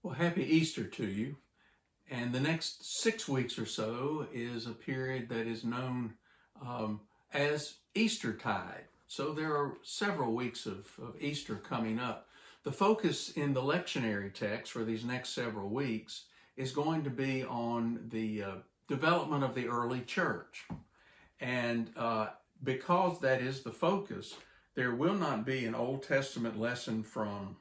Well, happy Easter to you. And the next 6 weeks or so is a period that is known um, as Eastertide. So there are several weeks of Easter coming up. The focus in the lectionary text for these next several weeks is going to be on the development of the early church. And because that is the focus, there will not be an Old Testament lesson from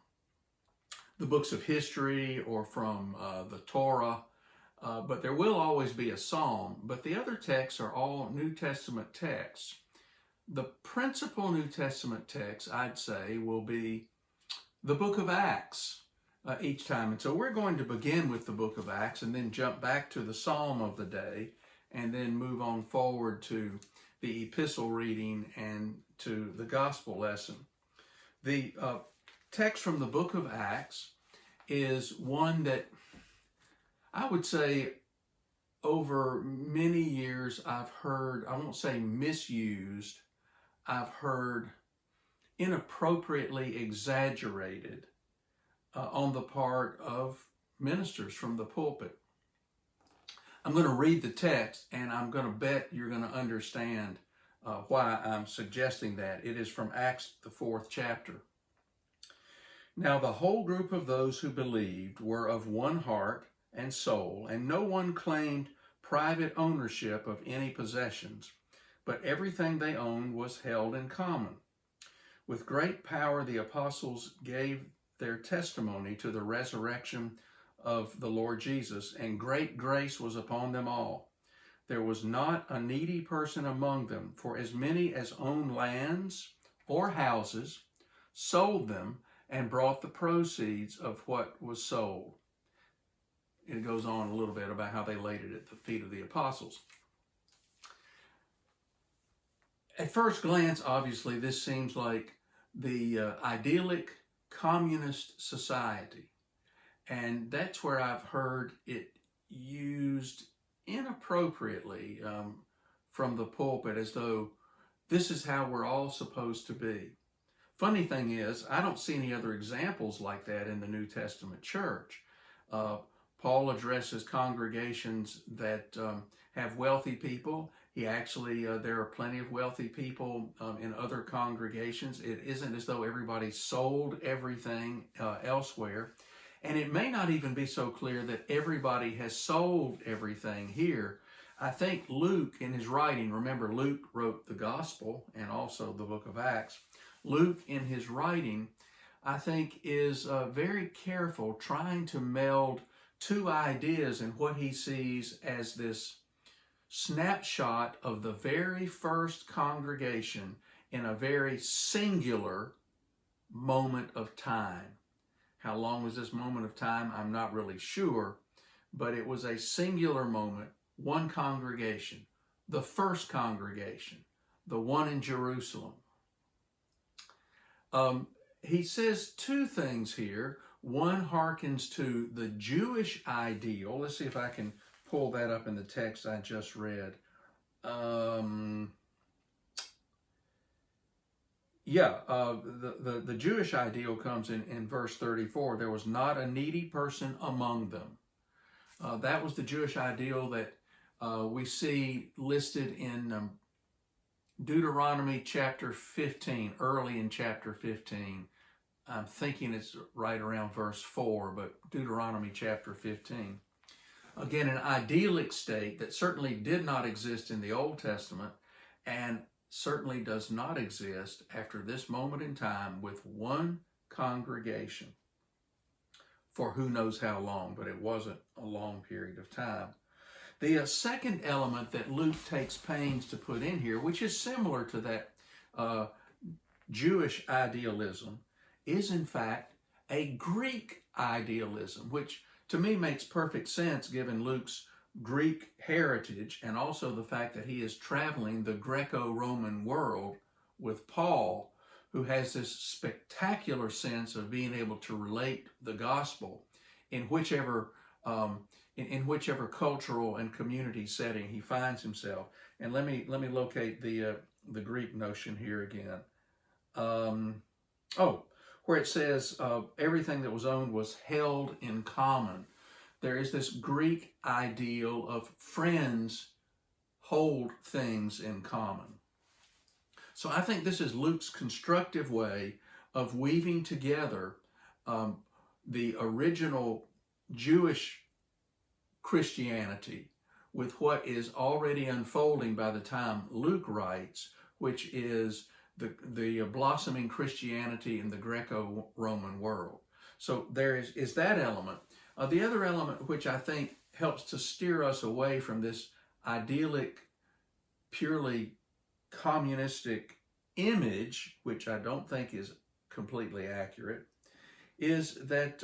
the books of history or from the Torah, but there will always be a psalm. But the other texts are all New Testament texts. The principal New Testament text, I'd say, will be the book of Acts each time. And so we're going to begin with the book of Acts and then jump back to the psalm of the day and then move on forward to the epistle reading and to the gospel lesson. The text from the book of Acts is one that I would say over many years I've heard, I won't say misused, I've heard inappropriately exaggerated on the part of ministers from the pulpit. I'm going to read the text and I'm going to bet you're going to understand why I'm suggesting that. It is from Acts, the 4th chapter. Now the whole group of those who believed were of one heart and soul, and no one claimed private ownership of any possessions, but everything they owned was held in common. With great power the apostles gave their testimony to the resurrection of the Lord Jesus, and great grace was upon them all. There was not a needy person among them, for as many as owned lands or houses sold them and brought the proceeds of what was sold. It goes on a little bit about how they laid it at the feet of the apostles. At first glance, obviously, this seems like the idyllic communist society. And that's where I've heard it used inappropriately from the pulpit, as though this is how we're all supposed to be. Funny thing is, I don't see any other examples like that in the New Testament church. Paul addresses congregations that have wealthy people. He actually, there are plenty of wealthy people in other congregations. It isn't as though everybody sold everything elsewhere. And it may not even be so clear that everybody has sold everything here. I think Luke in his writing, remember Luke wrote the gospel and also the book of Acts. Luke in his writing, I think, is very careful trying to meld two ideas in what he sees as this snapshot of the very first congregation in a very singular moment of time. How long was this moment of time? I'm not really sure, but it was a singular moment, one congregation, the first congregation, the one in Jerusalem. He says two things here. One harkens to the Jewish ideal. Let's see if I can pull that up in the text I just read. The Jewish ideal comes in verse 34. There was not a needy person among them. That was the Jewish ideal that we see listed in Deuteronomy chapter 15, early in chapter 15. I'm thinking it's right around verse 4, but Deuteronomy chapter 15. Again, an idyllic state that certainly did not exist in the Old Testament and certainly does not exist after this moment in time with one congregation for who knows how long, but it wasn't a long period of time. The second element that Luke takes pains to put in here, which is similar to that Jewish idealism, is in fact a Greek idealism, which to me makes perfect sense given Luke's Greek heritage and also the fact that he is traveling the Greco-Roman world with Paul, who has this spectacular sense of being able to relate the gospel in whichever cultural and community setting he finds himself. And let me locate the Greek notion here again. where it says everything that was owned was held in common. There is this Greek ideal of friends hold things in common. So I think this is Luke's constructive way of weaving together the original Jewish Christianity with what is already unfolding by the time Luke writes, which is the blossoming Christianity in the Greco-Roman world. So there is that element. The other element which I think helps to steer us away from this idyllic, purely communistic image, which I don't think is completely accurate, is that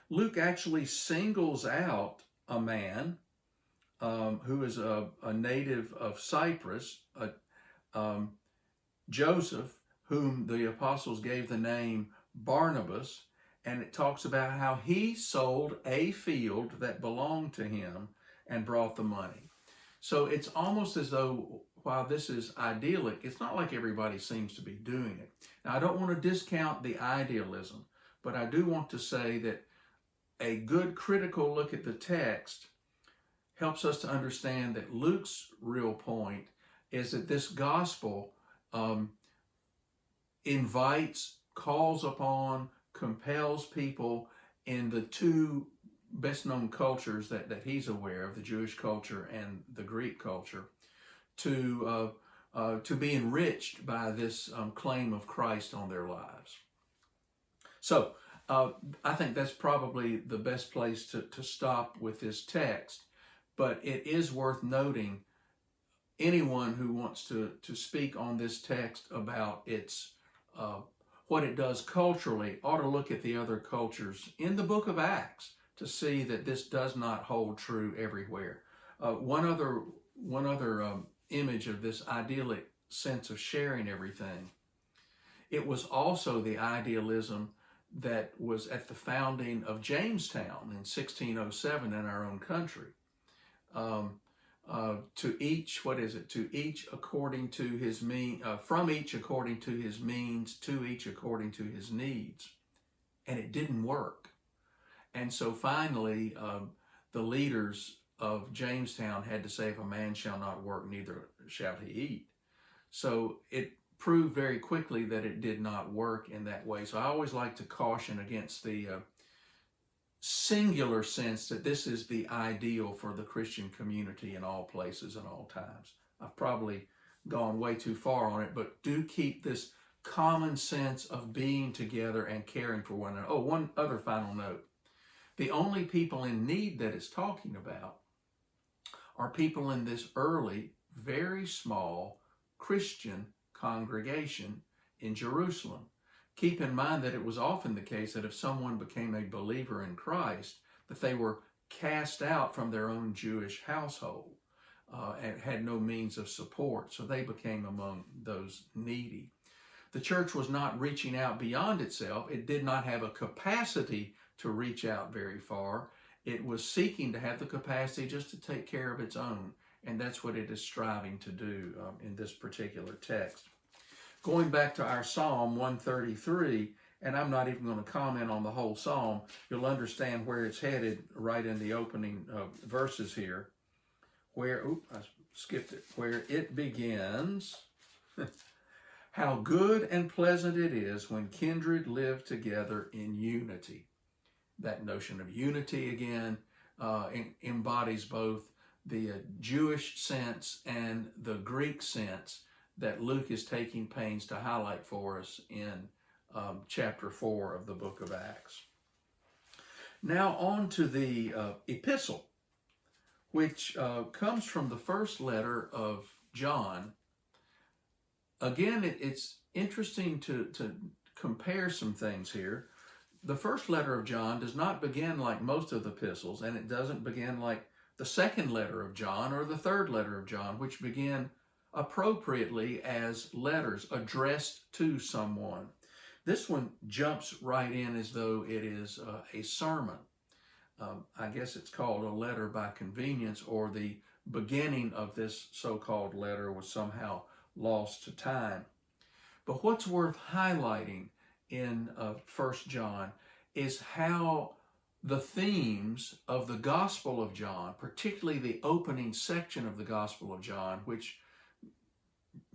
Luke actually singles out a man who is a native of Cyprus, Joseph, whom the apostles gave the name Barnabas, and it talks about how he sold a field that belonged to him and brought the money. So it's almost as though, while this is idyllic, it's not like everybody seems to be doing it. Now, I don't want to discount the idealism, but I do want to say that a good critical look at the text helps us to understand that Luke's real point is that this gospel invites, calls upon, compels people in the two best known cultures that he's aware of, the Jewish culture and the Greek culture, to be enriched by this claim of Christ on their lives. So I think that's probably the best place to stop with this text, but it is worth noting anyone who wants to speak on this text about its what it does culturally ought to look at the other cultures in the book of Acts to see that this does not hold true everywhere. One other image of this idyllic sense of sharing everything, it was also the idealism that was at the founding of Jamestown in 1607 in our own country. To each, to each according to his means, from each according to his means, to each according to his needs. And it didn't work. And so finally, the leaders of Jamestown had to say, if a man shall not work, neither shall he eat. So it proved very quickly that it did not work in that way. So I always like to caution against the singular sense that this is the ideal for the Christian community in all places and all times. I've probably gone way too far on it, but do keep this common sense of being together and caring for one another. Oh, one other final note. The only people in need that it's talking about are people in this early, very small Christian congregation in Jerusalem. Keep in mind that it was often the case that if someone became a believer in Christ, that they were cast out from their own Jewish household and had no means of support, so they became among those needy. The church was not reaching out beyond itself. It did not have a capacity to reach out very far. It was seeking to have the capacity just to take care of its own, and that's what it is striving to do in this particular text. Going back to our Psalm 133, and I'm not even going to comment on the whole Psalm, you'll understand where it's headed right in the opening verses here, where, I skipped it, where it begins, how good and pleasant it is when kindred live together in unity. That notion of unity, again, embodies both the Jewish sense and the Greek sense that Luke is taking pains to highlight for us in chapter 4 of the book of Acts. Now on to the epistle, which comes from the first letter of John. Again, it's interesting to compare some things here. The first letter of John does not begin like most of the epistles, and it doesn't begin like the second letter of John or the third letter of John, which begin appropriately as letters addressed to someone. This one jumps right in as though it is a sermon. I guess it's called a letter by convenience, or the beginning of this so-called letter was somehow lost to time. But what's worth highlighting in 1 John is how the themes of the Gospel of John, particularly the opening section of the Gospel of John, which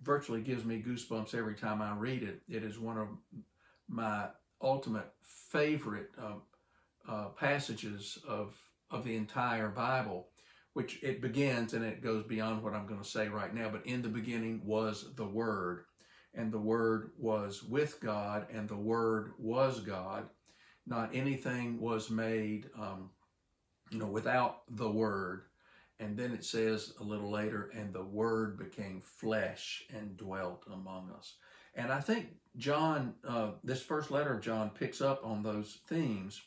virtually gives me goosebumps every time I read it. It is one of my ultimate favorite passages of the entire Bible, which it begins, and it goes beyond what I'm going to say right now, but in the beginning was the Word, and the Word was with God, and the Word was God. Not anything was made, without the Word. And then it says a little later, and the Word became flesh and dwelt among us. And I think John, this first letter of John picks up on those themes.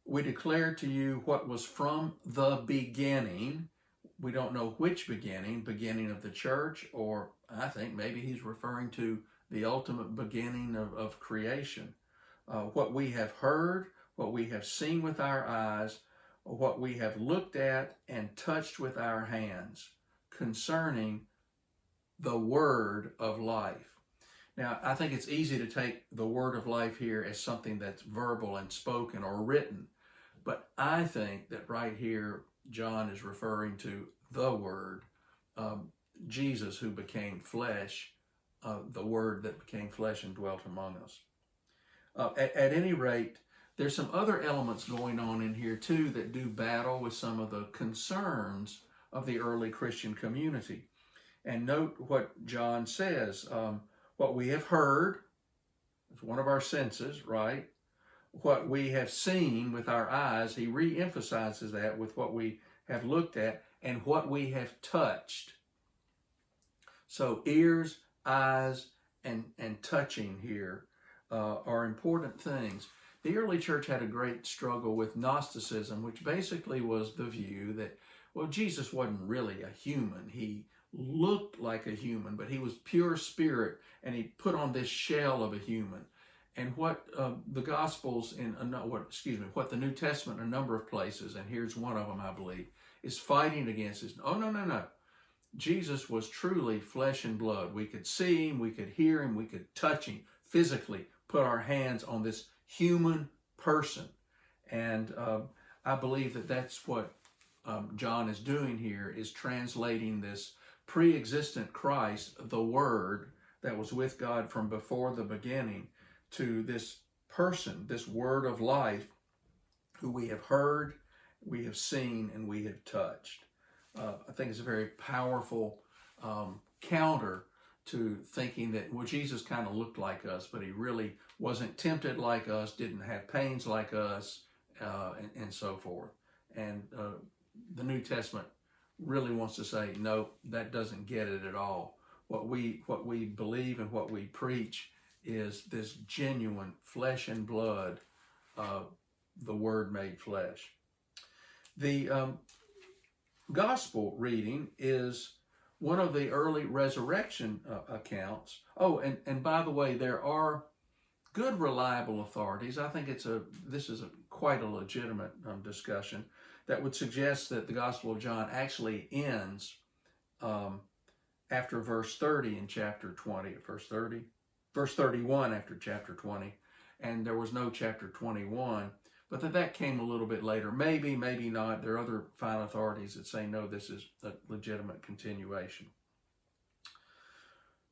We declare to you what was from the beginning. We don't know which beginning of the church, or I think maybe he's referring to the ultimate beginning of creation. What we have heard, what we have seen with our eyes, what we have looked at and touched with our hands concerning the word of life. Now, I think it's easy to take the word of life here as something that's verbal and spoken or written, but I think that right here, John is referring to the Word, Jesus who became flesh, the Word that became flesh and dwelt among us. At any rate, there's some other elements going on in here too that do battle with some of the concerns of the early Christian community. And note what John says, what we have heard, it's one of our senses, right? What we have seen with our eyes, he re-emphasizes that with what we have looked at and what we have touched. So ears, eyes, and touching here are important things. The early church had a great struggle with Gnosticism, which basically was the view that, well, Jesus wasn't really a human. He looked like a human, but he was pure spirit, and he put on this shell of a human. And what the Gospels what the New Testament in a number of places, and here's one of them, I believe, is fighting against is, oh, no. Jesus was truly flesh and blood. We could see him, we could hear him, we could touch him physically, put our hands on this human person. And I believe that that's what John is doing here, is translating this pre-existent Christ, the Word that was with God from before the beginning, to this person, this Word of life, who we have heard, we have seen, and we have touched. I think it's a very powerful counter to thinking that, well, Jesus kind of looked like us, but he really wasn't tempted like us, didn't have pains like us, and so forth. And the New Testament really wants to say, no, that doesn't get it at all. What we believe and what we preach is this genuine flesh and blood, the Word made flesh. The gospel reading is one of the early resurrection accounts. Oh, and by the way, there are good, reliable authorities. I think this is quite a legitimate discussion that would suggest that the Gospel of John actually ends after verse 30 in chapter 20. Verse 31 after chapter 20, and there was no chapter 21, but that came a little bit later. Maybe not. There are other fine authorities that say, no, this is a legitimate continuation.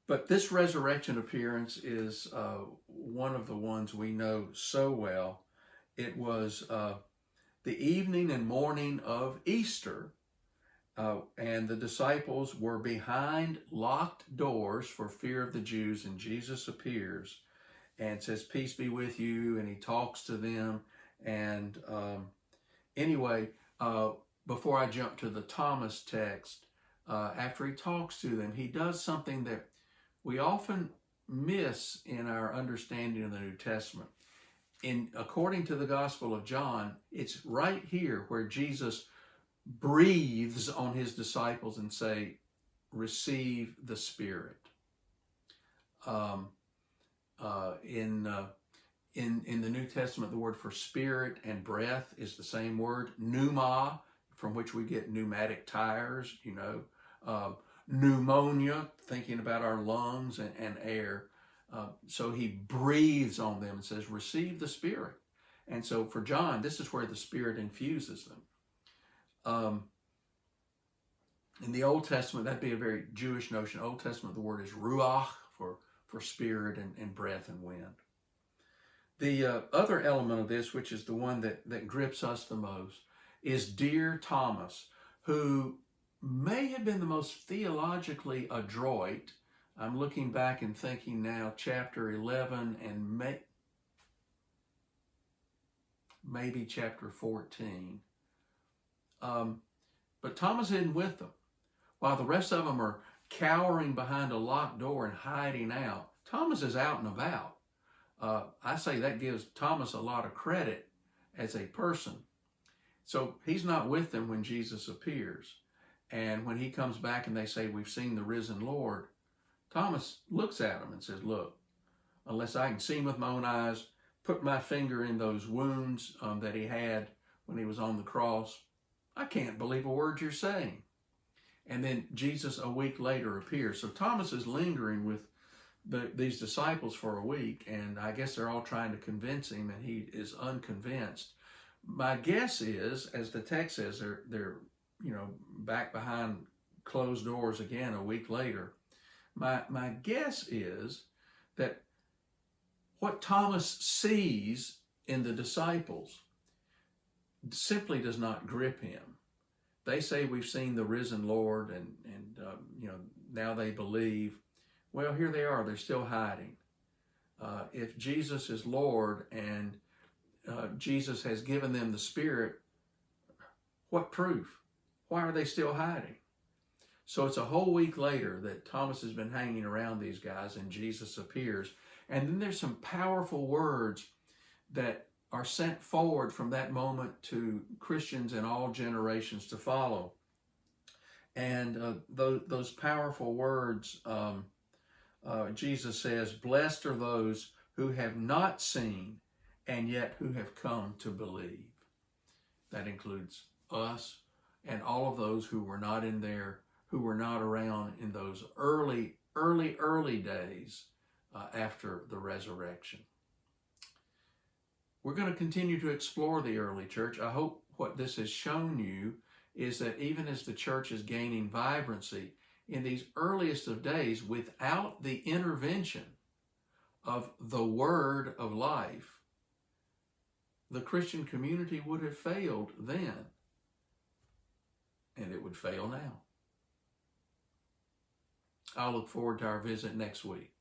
But this resurrection appearance is one of the ones we know so well. It was the evening and morning of Easter, and the disciples were behind locked doors for fear of the Jews, and Jesus appears and says, peace be with you, and he talks to them. And anyway, before I jump to the Thomas text, after he talks to them, he does something that we often miss in our understanding of the New Testament. According to the Gospel of John, it's right here where Jesus breathes on his disciples and say, receive the Spirit. In the New Testament, the word for spirit and breath is the same word, pneuma, from which we get pneumatic tires, pneumonia, thinking about our lungs and air. So he breathes on them and says, receive the Spirit. And so for John, this is where the Spirit infuses them. In the Old Testament, that'd be a very Jewish notion. Old Testament, the word is ruach for spirit and breath and wind. The other element of this, which is the one that grips us the most, is dear Thomas, who may have been the most theologically adroit. I'm looking back and thinking now, chapter 11 and maybe chapter 14. But Thomas isn't with them. While the rest of them are cowering behind a locked door and hiding out, Thomas is out and about. I say that gives Thomas a lot of credit as a person. So he's not with them when Jesus appears. And when he comes back and they say, we've seen the risen Lord, Thomas looks at him and says, look, unless I can see him with my own eyes, put my finger in those wounds that he had when he was on the cross, I can't believe a word you're saying. And then Jesus a week later appears. So Thomas is lingering with these disciples for a week, and I guess they're all trying to convince him, and he is unconvinced. My guess is, as the text says, they're back behind closed doors again a week later. My guess is that what Thomas sees in the disciples simply does not grip him. They say we've seen the risen Lord, and now they believe. Well, here they are. They're still hiding. If Jesus is Lord and Jesus has given them the Spirit, what proof? Why are they still hiding? So it's a whole week later that Thomas has been hanging around these guys and Jesus appears. And then there's some powerful words that are sent forward from that moment to Christians in all generations to follow. And those powerful words, Jesus says, blessed are those who have not seen and yet who have come to believe. That includes us and all of those who were not in there, who were not around in those early days after the resurrection. We're going to continue to explore the early church. I hope what this has shown you is that even as the church is gaining vibrancy, in these earliest of days, without the intervention of the word of life, the Christian community would have failed then, and it would fail now. I'll look forward to our visit next week.